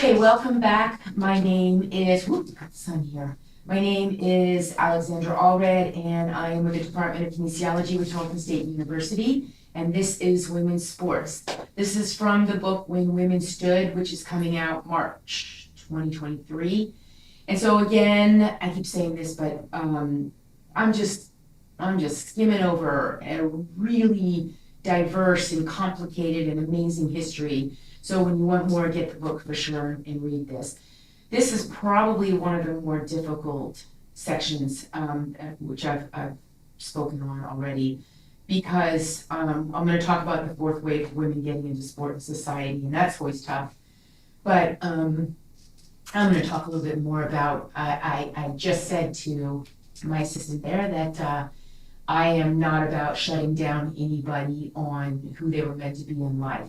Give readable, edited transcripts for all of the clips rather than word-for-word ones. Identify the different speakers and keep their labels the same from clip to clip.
Speaker 1: Okay, welcome back. My name is, whoop, got the sun here. My name is Alexandra Allred, and I am with the Department of Kinesiology with Tarleton State University, and this is Women's Sports. This is from the book When Women Stood, which is coming out March 2023. And so again, I keep saying this, but I'm just skimming over a really diverse and complicated and amazing history. So when you want more, get the book for sure and read this. This is probably one of the more difficult sections, which I've spoken on already, because I'm going to talk about the fourth wave of women getting into sport and society, and that's always tough. But I'm going to talk a little bit more about, I just said to my assistant there that I am not about shutting down anybody on who they were meant to be in life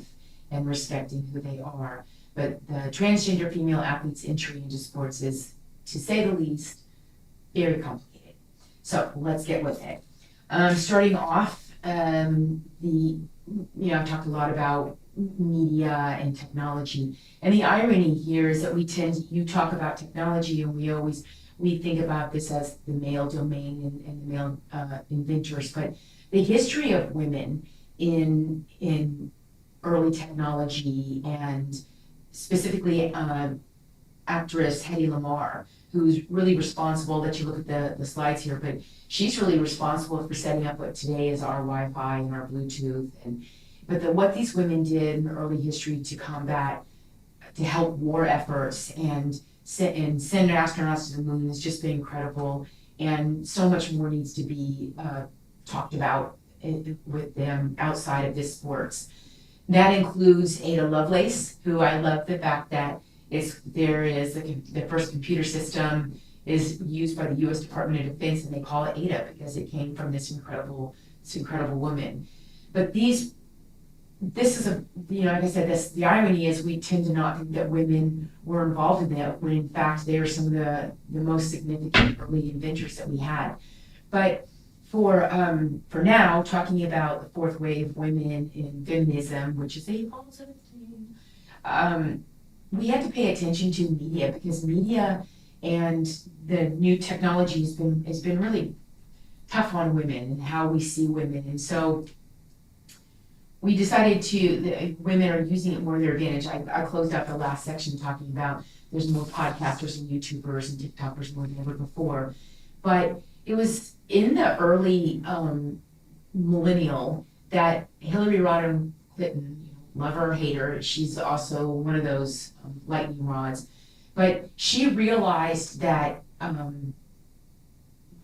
Speaker 1: and respecting who they are. But the transgender female athlete's entry into sports is, to say the least, very complicated. So let's get with it. Starting off, I've talked a lot about media and technology. And the irony here is that you talk about technology and we think about this as the male domain and the male inventors, but the history of women in early technology, and specifically actress Hedy Lamarr, who's really responsible, that you look at the slides here, but she's really responsible for setting up what today is our Wi-Fi and our Bluetooth. What these women did in early history to help war efforts and send astronauts to the moon has just been incredible, and so much more needs to be talked about with them outside of this sports. That includes Ada Lovelace, who I love the fact that the first computer system is used by the U.S. Department of Defense, and they call it Ada because it came from this incredible woman. But this is like I said, the irony is we tend to not think that women were involved in that, when in fact they are some of the most significant early inventors that we had. But for now, talking about the fourth wave of women in feminism, which is a whole sort of thing, we had to pay attention to media, because media and the new technology has been really tough on women and how we see women. And so we decided women are using it more to their advantage. I closed out the last section talking about there's more podcasters and YouTubers and TikTokers more than ever before. But it was in the early millennial that Hillary Rodham Clinton, love her or hate her, she's also one of those lightning rods, but she realized that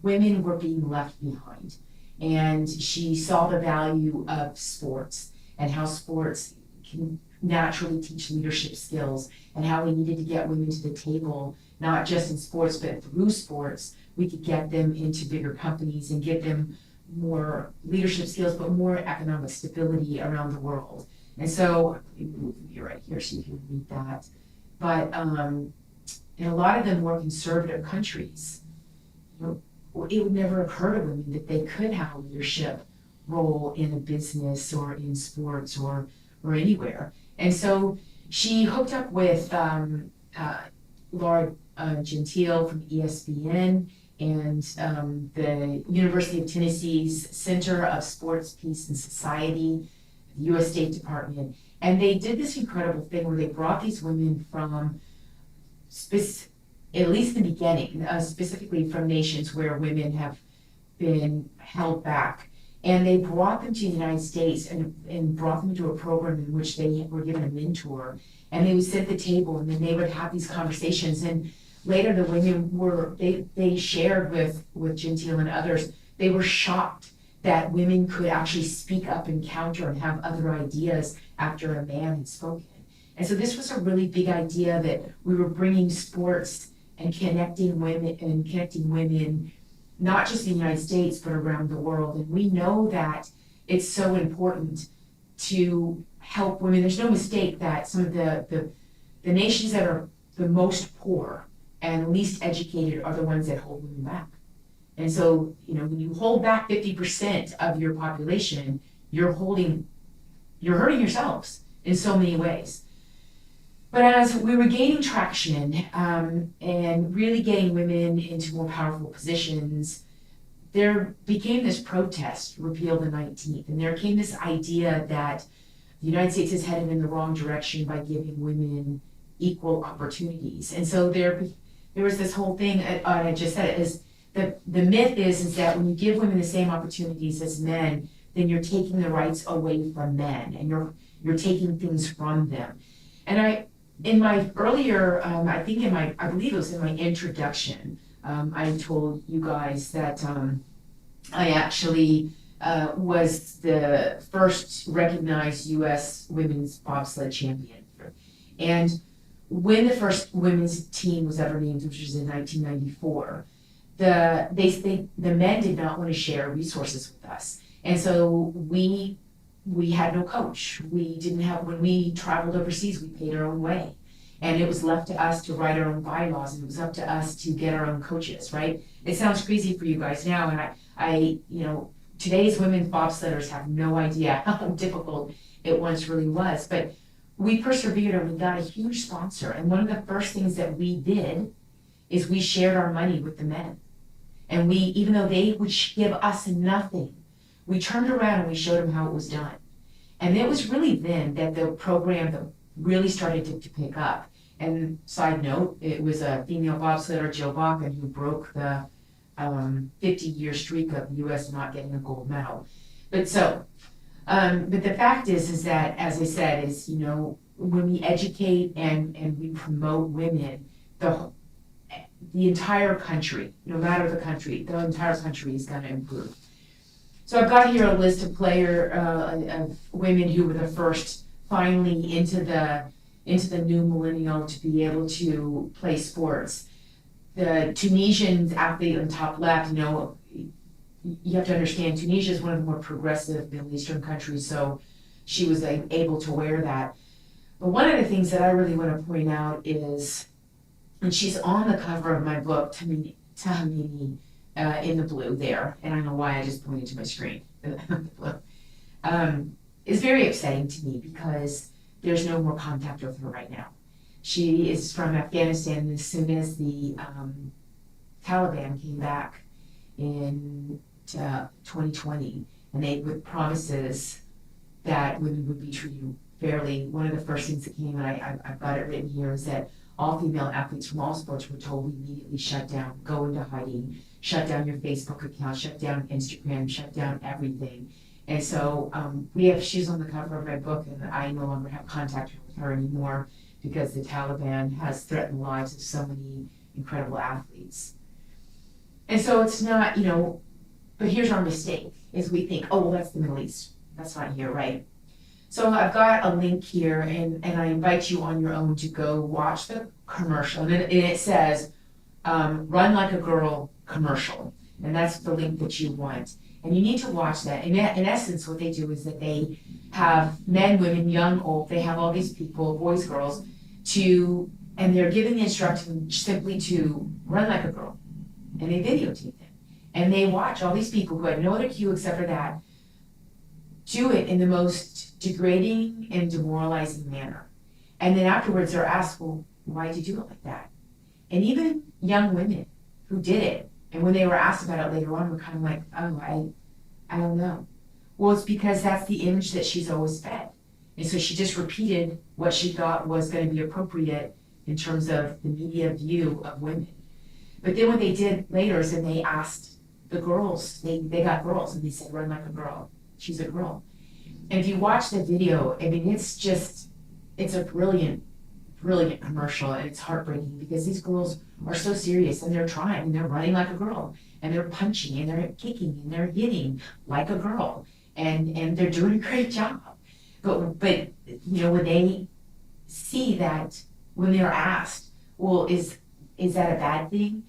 Speaker 1: women were being left behind. And she saw the value of sports and how sports can naturally teach leadership skills, and how we needed to get women to the table, not just in sports, but through sports. We could get them into bigger companies and get them more leadership skills, but more economic stability around the world. And so, you're right here so you can read that. But in a lot of the more conservative countries, it would never occur to women that they could have a leadership role in a business or in sports or anywhere. And so she hooked up with Laura Gentile from ESPN and the University of Tennessee's Center of Sports, Peace, and Society, the U.S. State Department. And they did this incredible thing where they brought these women from, at least in the beginning, specifically from nations where women have been held back. And they brought them to the United States and brought them into a program in which they were given a mentor. And they would sit at the table and then they would have these conversations. And later the women they shared with Gentile and others, they were shocked that women could actually speak up and counter and have other ideas after a man had spoken. And so this was a really big idea that we were bringing sports and connecting women, not just in the United States, but around the world. And we know that it's so important to help women. There's no mistake that some of the nations that are the most poor and least educated are the ones that hold women back. And so, when you hold back 50% of your population, you're hurting yourselves in so many ways. But as we were gaining traction and really getting women into more powerful positions, there became this protest, repeal the 19th, and there came this idea that the United States is headed in the wrong direction by giving women equal opportunities. And so there was this whole thing, and I just said it, is the myth is that when you give women the same opportunities as men, then you're taking the rights away from men, and you're taking things from them. And in my earlier, I believe it was in my introduction, I told you guys that I actually was the first recognized U.S. women's bobsled champion. And when the first women's team was ever named, which was in 1994, the men did not want to share resources with us. And so we had no coach. When we traveled overseas, we paid our own way. And it was left to us to write our own bylaws, and it was up to us to get our own coaches, right? It sounds crazy for you guys now, and today's women's bobsledders have no idea how difficult it once really was. But we persevered, and we got a huge sponsor. And one of the first things that we did is we shared our money with the men. And even though they would give us nothing, we turned around and we showed them how it was done. And it was really then that the program really started to pick up. And side note, it was a female bobsledder, Jill Bakken, who broke the 50-year streak of the U.S. not getting a gold medal. But the fact is that, as I said, when we educate and we promote women, the entire country, no matter the country, the entire country is going to improve. So I've got here a list of of women who were the first finally into the new millennial to be able to play sports. The Tunisian athlete on top left, you have to understand, Tunisia is one of the more progressive Middle Eastern countries, so she was able to wear that. But one of the things that I really want to point out is, and she's on the cover of my book, Tahmini, in the blue there, and I don't know why I just pointed to my screen. Is very upsetting to me because there's no more contact with her right now. She is from Afghanistan, and as soon as the Taliban came back in 2020, and they with promises that women would be treated fairly, one of the first things that came, and I've got it written here, is that all female athletes from all sports were told we immediately shut down, go into hiding, shut down your Facebook account, shut down Instagram, shut down everything. And so she's on the cover of my book, and I no longer have contact with her anymore because the Taliban has threatened the lives of so many incredible athletes. And so it's not, but here's our mistake, is we think, oh, well, that's the Middle East. That's not here, right? So I've got a link here, and I invite you on your own to go watch the commercial. And it says, Run Like a Girl commercial. And that's the link that you want. And you need to watch that. In essence, what they do is that they have men, women, young, old, they have all these people, boys, girls, and they're given the instruction simply to run like a girl. And they videotape them. And they watch all these people who had no other cue except for that do it in the most degrading and demoralizing manner. And then afterwards they're asked, well, why'd you do it like that? And even young women who did it, and when they were asked about it later on, were kind of like, oh, I don't know. Well, it's because that's the image that she's always fed. And so she just repeated what she thought was going to be appropriate in terms of the media view of women. But then what they did later is that they asked the girls, they got girls, and they said, run like a girl. She's a girl. And if you watch the video, I mean, it's a brilliant commercial, and it's heartbreaking because these girls are so serious, and they're trying, and they're running like a girl, and they're punching, and they're kicking, and they're hitting like a girl, and they're doing a great job. But when they see that, when they're asked, well, is that a bad thing?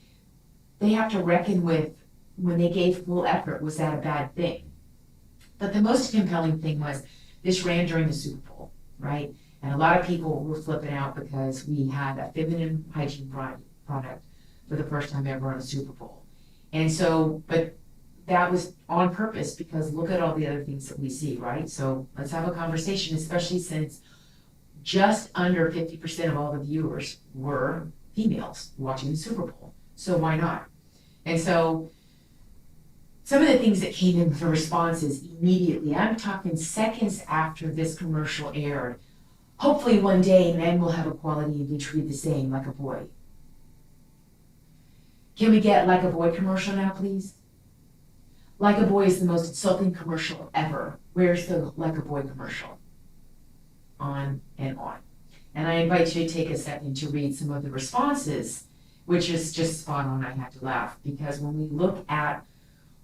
Speaker 1: They have to reckon with, when they gave full effort, was that a bad thing? But the most compelling thing was, this ran during the Super Bowl, right? And a lot of people were flipping out because we had a feminine hygiene product for the first time ever on a Super Bowl. And so, but that was on purpose because look at all the other things that we see, right? So let's have a conversation, especially since just under 50% of all the viewers were females watching the Super Bowl. So why not? And so some of the things that came in for responses immediately, I'm talking seconds after this commercial aired, hopefully one day men will have equality and be treated the same like a boy. Can we get like a boy commercial now, please? Like a boy is the most insulting commercial ever. Where's the like a boy commercial? On and on. And I invite you to take a second to read some of the responses, which is just spot on. I had to laugh because when we look at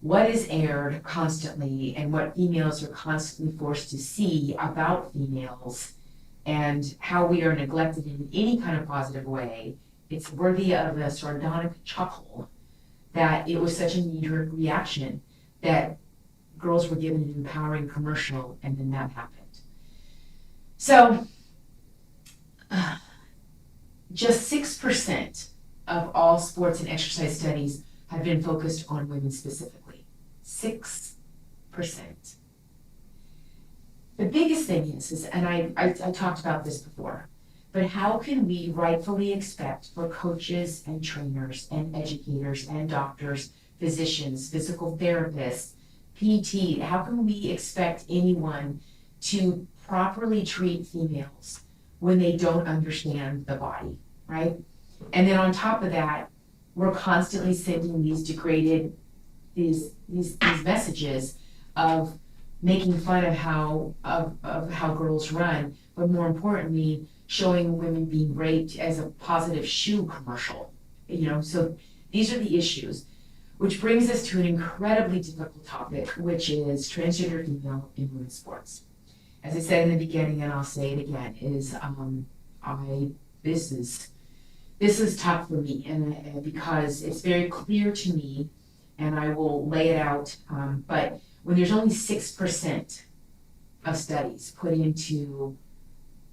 Speaker 1: what is aired constantly and what females are constantly forced to see about females and how we are neglected in any kind of positive way, it's worthy of a sardonic chuckle that it was such a knee-jerk reaction that girls were given an empowering commercial and then that happened. So, just 6% of all sports and exercise studies have been focused on women specifically. 6%. The biggest thing is and I talked about this before, but how can we rightfully expect for coaches and trainers and educators and doctors, physicians, physical therapists, PT, how can we expect anyone to properly treat females when they don't understand the body, right? And then on top of that, we're constantly sending these degraded, these messages of making fun of how girls run, but more importantly, showing women being raped as a positive shoe commercial. So these are the issues, which brings us to an incredibly difficult topic, which is transgender female in women's sports. As I said in the beginning, and I'll say it again, this is tough for me, and because it's very clear to me, and I will lay it out. But when there's only 6% of studies put into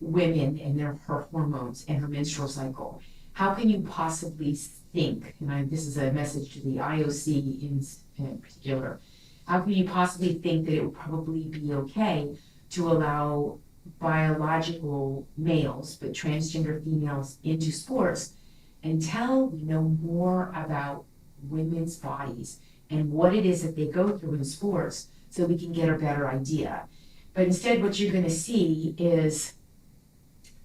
Speaker 1: women and her hormones and her menstrual cycle, how can you possibly think? And this is a message to the IOC in particular. How can you possibly think that it would probably be okay to allow biological males, but transgender females, into sports until we know more about women's bodies and what it is that they go through in sports so we can get a better idea. But instead what you're going to see is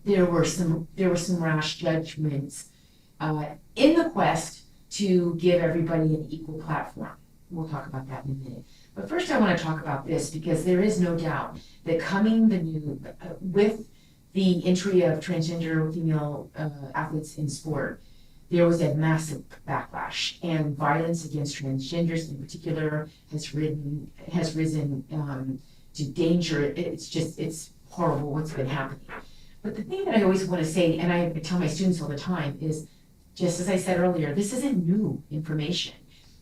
Speaker 1: there were some rash judgments in the quest to give everybody an equal platform. We'll talk about that in a minute. But first I want to talk about this because there is no doubt that with the entry of transgender female athletes in sport, there was a massive backlash, and violence against transgenders in particular has risen to danger. It's horrible what's been happening. But the thing that I always want to say, and I tell my students all the time, is just as I said earlier, this isn't new information.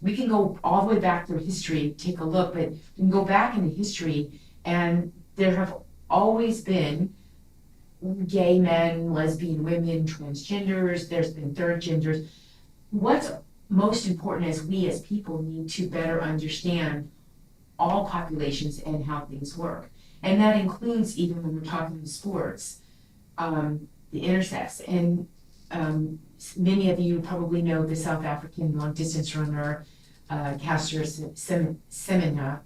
Speaker 1: We can go all the way back through history, take a look, but we can go back into history, and there have always been gay men, lesbian women, transgenders, there's been third genders. What's most important is we as people need to better understand all populations and how things work. And that includes, even when we're talking sports, the intersex. And many of you probably know the South African long distance runner, Caster Semenya,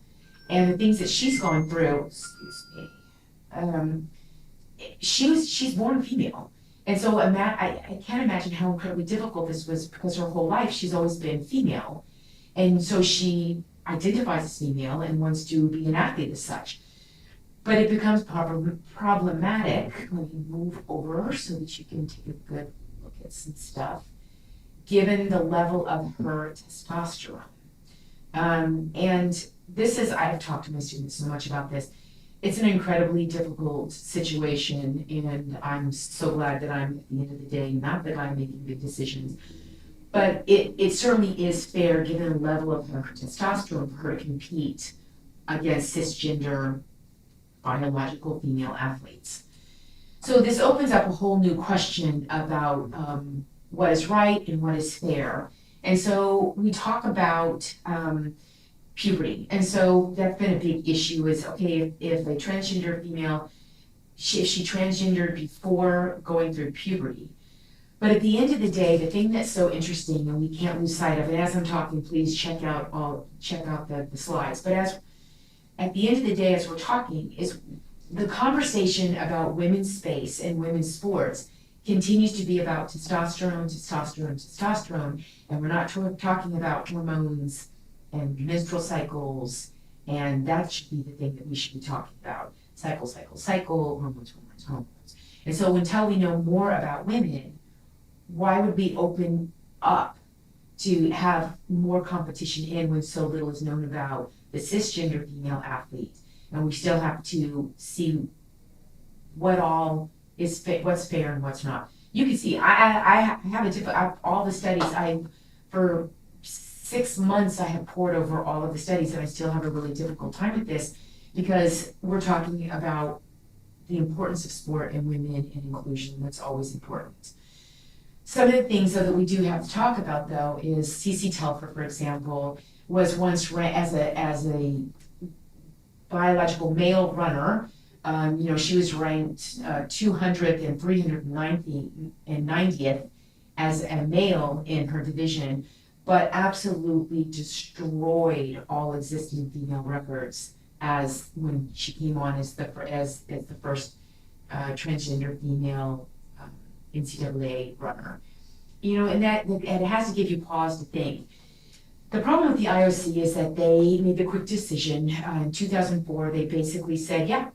Speaker 1: and the things that she's gone through, she's born female. And so I can't imagine how incredibly difficult this was, because her whole life she's always been female. And so she identifies as female and wants to be an athlete as such. But it becomes problematic. Let me move over so that you can take a good look at some stuff, given the level of her testosterone. And this is, I've talked to my students so much about this. It's an incredibly difficult situation, and I'm so glad that I'm, at the end of the day, not the guy making big decisions, but it certainly is fair, given the level of her testosterone, for her to compete against cisgender biological female athletes. So this opens up a whole new question about what is right and what is fair. And so we talk about puberty. And so that's been a big issue is, okay, if a transgender female, if she transgendered before going through puberty. But at the end of the day, the thing that's so interesting, and we can't lose sight of it, as I'm talking, please check out the slides. But at the end of the day, as we're talking, is the conversation about women's space and women's sports continues to be about testosterone, testosterone, testosterone, and we're not talking about hormones and menstrual cycles, and that should be the thing that we should be talking about. Cycle, cycle, cycle, hormones, hormones, hormones. And so until we know more about women, why would we open up to have more competition in when so little is known about the cisgender female athlete? And we still have to see what all is what's fair and what's not. You can see, I have a different, all the studies, for 6 months I have poured over all of the studies, and I still have a really difficult time with this because we're talking about the importance of sport and women and inclusion. That's always important. Some of the things though that we do have to talk about though is CeCe Telfer, for example, was once ranked as a biological male runner. She was ranked 200th and 390th as a male in her division, but absolutely destroyed all existing female records as when she came on as the first transgender female NCAA runner. And that it has to give you pause to think. The problem with the IOC is that they made the quick decision. In 2004, they basically said, yeah,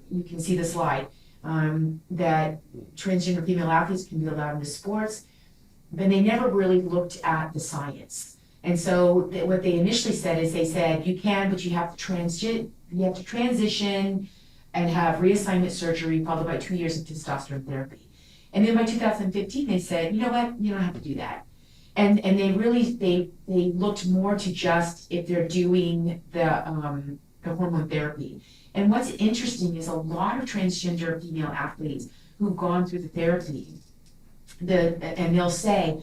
Speaker 1: you can see the slide, that transgender female athletes can be allowed into sports, but they never really looked at the science. And so what they initially said is they said, you can, but you have to transition and have reassignment surgery followed by 2 years of testosterone therapy. And then by 2015, they said, you know what, you don't have to do that. And they really, they looked more to just if they're doing the hormone therapy. And what's interesting is a lot of transgender female athletes who've gone through the therapy, and they'll say,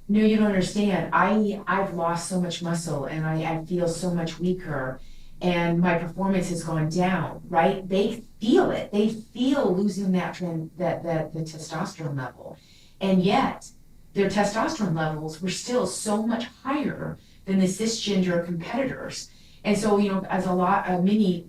Speaker 1: no, you don't understand. I've lost so much muscle and I feel so much weaker and my performance has gone down, right? They feel it. They feel losing the testosterone level. And yet their testosterone levels were still so much higher than the cisgender competitors. And so, as many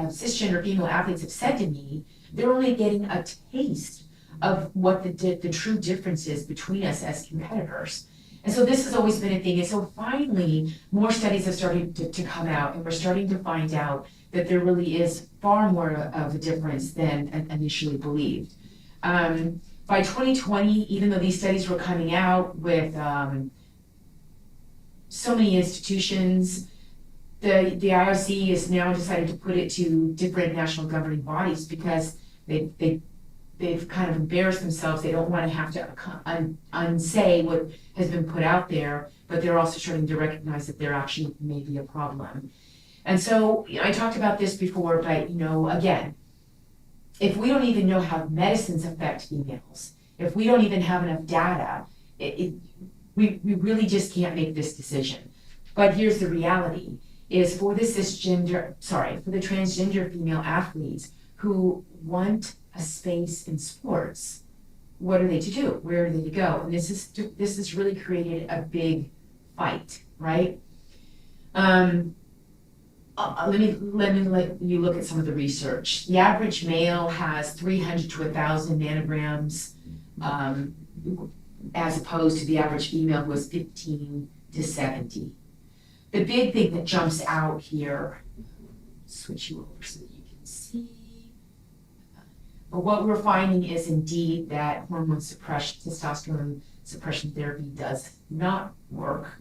Speaker 1: cisgender female athletes have said to me, they're only getting a taste of what the true difference is between us as competitors. And so this has always been a thing. And so finally, more studies have started to come out, and we're starting to find out that there really is far more of a difference than initially believed. By 2020, even though these studies were coming out with so many institutions, the IOC has now decided to put it to different national governing bodies because they've kind of embarrassed themselves. They don't want to have to unsay what has been put out there, but they're also starting to recognize that there actually may be a problem. And so I talked about this before, but again, if we don't even know how medicines affect females, if we don't even have enough data, we really just can't make this decision. But here's the reality, is for the transgender female athletes who want a space in sports, what are they to do? Where are they to go? And this has really created a big fight, right? Let me let you look at some of the research. The average male has 300 to 1,000 nanograms, as opposed to the average female who has 15 to 70. The big thing that jumps out here, switch you over so that you can see. But what we're finding is indeed that testosterone suppression therapy does not work.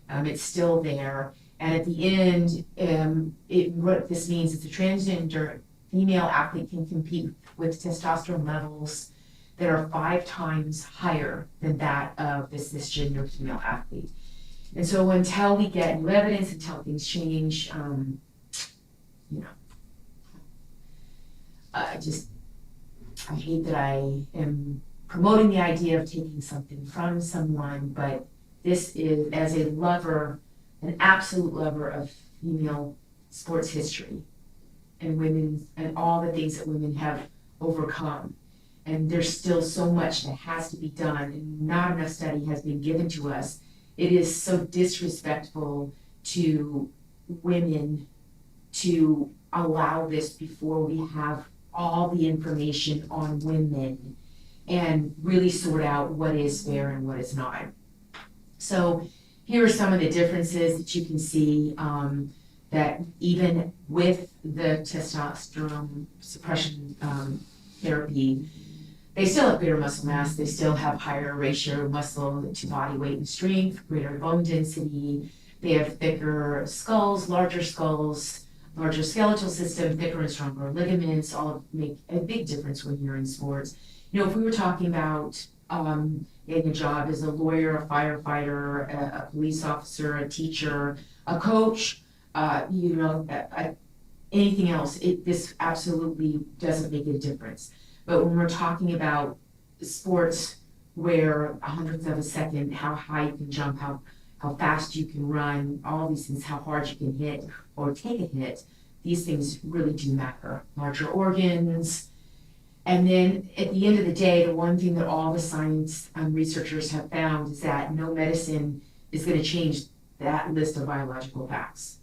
Speaker 1: It's still there. And at the end, what this means is a transgender female athlete can compete with testosterone levels that are 5 times higher than that of the cisgender female athlete. And so until we get new evidence, until things change, I hate that I am promoting the idea of taking something from someone, but this is, as a lover, an absolute lover of female sports history and women and all the things that women have overcome. And there's still so much that has to be done, and not enough study has been given to us. It is so disrespectful to women to allow this before we have all the information on women and really sort out what is fair and what is not. So here are some of the differences that you can see, that even with the testosterone suppression therapy, they still have greater muscle mass, they still have higher ratio of muscle to body weight and strength, greater bone density, they have thicker skulls, larger skeletal system, thicker and stronger ligaments, all make a big difference when you're in sports. You know, if we were talking about getting a job as a lawyer, a firefighter, a police officer, a teacher, a coach, anything else, this absolutely doesn't make a difference. But when we're talking about sports where a hundredth of a second, how high you can jump, how fast you can run, all these things, how hard you can hit or take a hit, these things really do matter. Larger organs. And then at the end of the day, the one thing that all the science researchers have found is that no medicine is going to change that list of biological facts.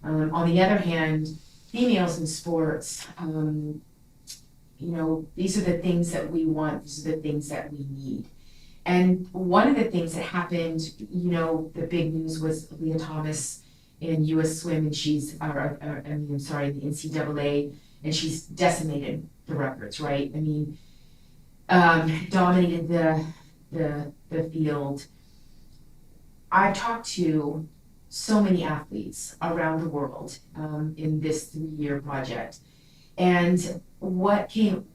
Speaker 1: On the other hand, females in sports, these are the things that we want, these are the things that we need. And one of the things that happened, the big news was Leah Thomas in U.S. Swim, and the NCAA, and she's decimated the records, right? I mean, dominated the field. I've talked to so many athletes around the world in this 3-year project. And what came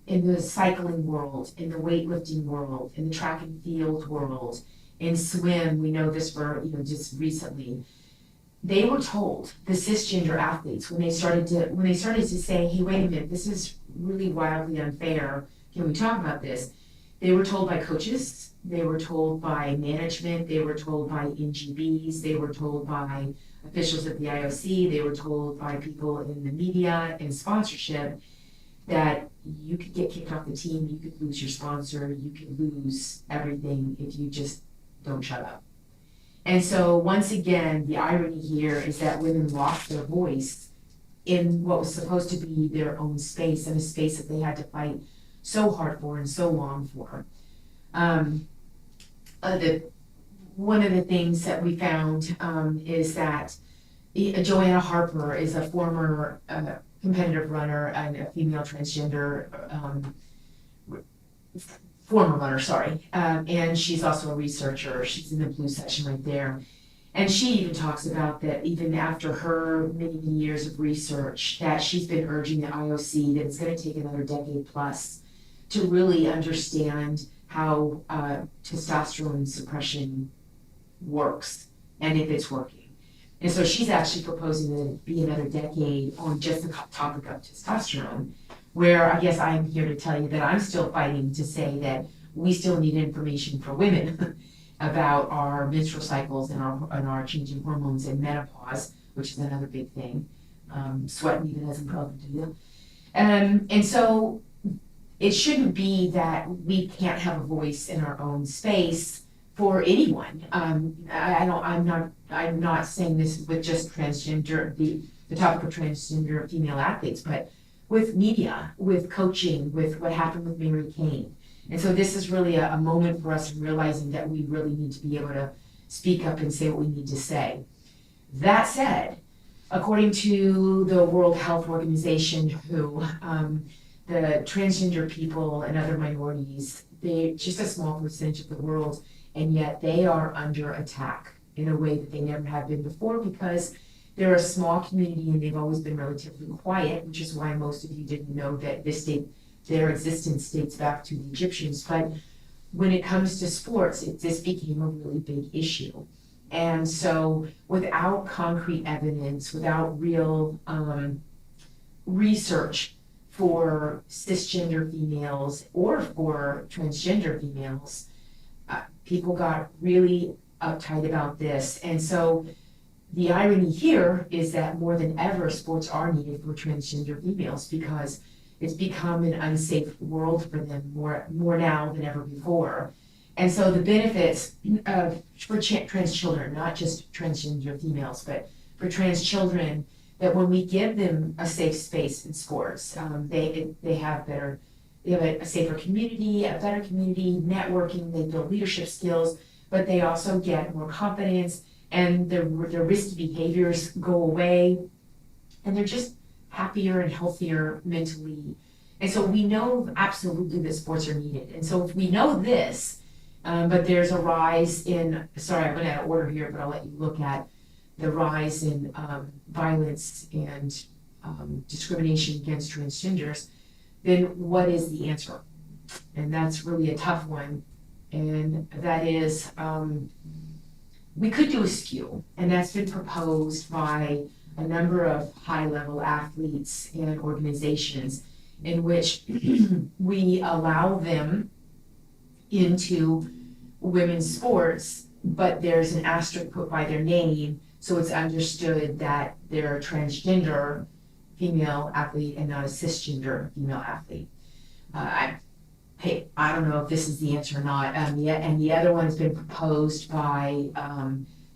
Speaker 1: in the cycling world, in the weightlifting world, in the track and field world, in swim, we know this for, just recently, they were told, the cisgender athletes, when they started to say, hey, wait a minute, this is really wildly unfair, can we talk about this? They were told by coaches, they were told by management, they were told by NGBs, they were told by officials at the IOC, they were told by people in the media and sponsorship that you could get kicked off the team, you could lose your sponsor, you could lose everything if you just don't shut up. And so once again, the irony here is that women lost their voice in what was supposed to be their own space, and a space that they had to fight so hard for and so long for. One of the things that we found is that Joanna Harper is a former competitive runner and a female transgender, former runner, and she's also a researcher. She's in the blue section right there. And she even talks about that even after her many years of research, that she's been urging the IOC that it's going to take another decade plus to really understand how testosterone suppression works and if it's working. And so she's actually proposing that it be another decade on just the topic of testosterone, where I guess I'm here to tell you that I'm still fighting to say that we still need information for women about our menstrual cycles and our changing hormones and menopause, which is another big thing. Sweating even has a problem to do. And so it shouldn't be that we can't have a voice in our own space for anyone. I'm not saying this with just transgender, the topic of transgender female athletes, but with media, with coaching, with what happened with Mary Kane. And so this is really a moment for us realizing that we really need to be able to speak up and say what we need to say. That said, according to the World Health Organization, WHO, the transgender people and other minorities, they're just a small percentage of the world, and yet they are under attack in a way that they never have been before, because they're a small community and they've always been relatively quiet, which is why most of you didn't know that their existence dates back to the Egyptians. But when it comes to sports, this became a really big issue. And so without concrete evidence, without real research for cisgender females or for transgender females, people got really uptight about this. And so the irony here is that more than ever, sports are needed for transgender females, because it's become an unsafe world for them more now than ever before. And so the benefits for trans children, not just transgender females, but for trans children, that when we give them a safe space in sports, they have a safer community, a better community, networking, they build leadership skills, but they also get more confidence, and their risky behaviors go away, and they're just happier and healthier mentally. And so we know absolutely that sports are needed. And so if we know this, but there's a rise in, sorry, I'm going out of order here, but I'll let you look at the rise in violence and discrimination against transgenders, then what is the answer? And that's really a tough one. And that is, we could do a skew, and that's been proposed by a number of high-level athletes and organizations in which we allow them into women's sports, but there's an asterisk put by their name, so it's understood that they're a transgender female athlete and not a cisgender female athlete. I don't know if this is the answer or not. And the other one's been proposed by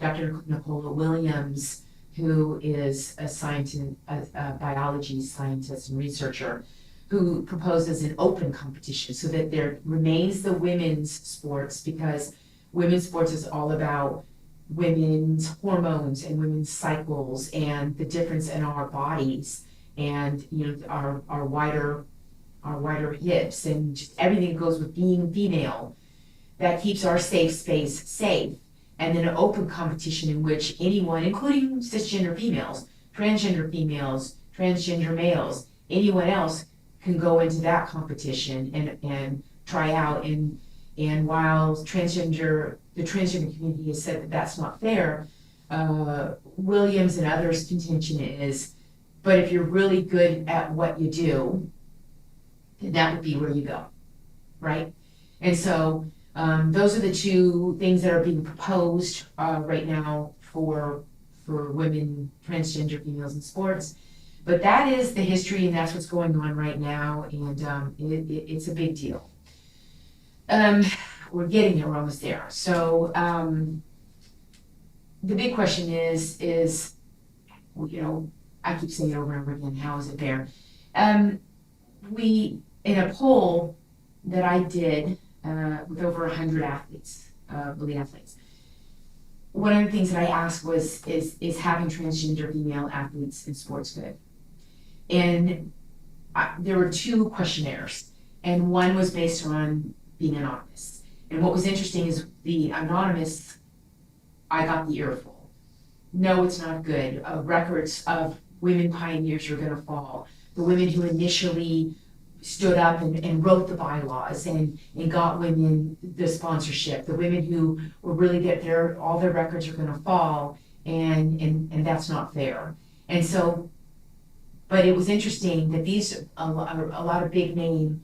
Speaker 1: Dr. Nicola Williams, who is a scientist, a biology scientist and researcher, who proposes an open competition so that there remains the women's sports, because women's sports is all about women's hormones and women's cycles and the difference in our bodies, and our wider hips and just everything that goes with being female, that keeps our safe space safe. And then an open competition in which anyone, including cisgender females, transgender males, anyone else can go into that competition and try out. And while the transgender community has said that that's not fair, Williams and others' contention is, but if you're really good at what you do, then that would be where you go, right? And so those are the two things that are being proposed right now for women, transgender females in sports. But that is the history, and that's what's going on right now, and it's a big deal. We're getting there, we're almost there. So the big question is, I keep saying it over and over again, how is it fair? In a poll that I did with over 100 athletes, elite athletes, one of the things that I asked was, is having transgender female athletes in sports good? And there were two questionnaires, and one was based on being anonymous. And what was interesting is the anonymous, I got the earful. No, it's not good. Records of women pioneers are going to fall. The women who initially stood up and wrote the bylaws and got women the sponsorship, the women who were really all their records are going to fall, and that's not fair. And so, but it was interesting that a lot of big name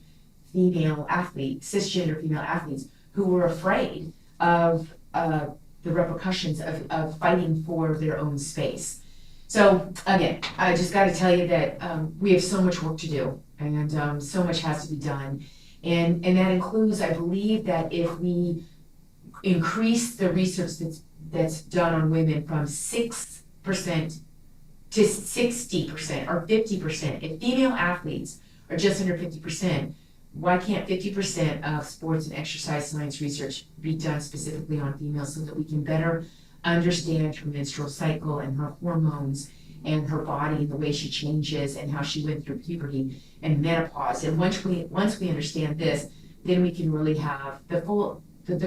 Speaker 1: female athletes, cisgender female athletes, who were afraid of the repercussions of fighting for their own space. So again, I just got to tell you that we have so much work to do, and so much has to be done. And that includes, I believe, that if we increase the research that's done on women from 6% to 60% or 50%, if female athletes are just under 50%, why can't 50% of sports and exercise science research be done specifically on females so that we can better understand her menstrual cycle and her hormones and her body and the way she changes and how she went through puberty and menopause? And once we understand this, then we can really have the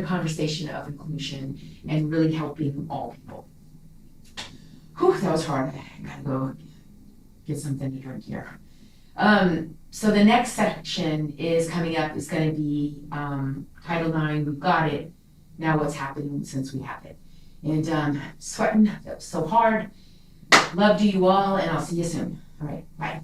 Speaker 1: conversation of inclusion and really helping all people. Whew, that was hard. I gotta go get something to drink here. So the next section is coming up is going to be Title IX. We've got it. Now what's happening since we have it? And sweating so hard. Love to you all, and I'll see you soon. All right, bye.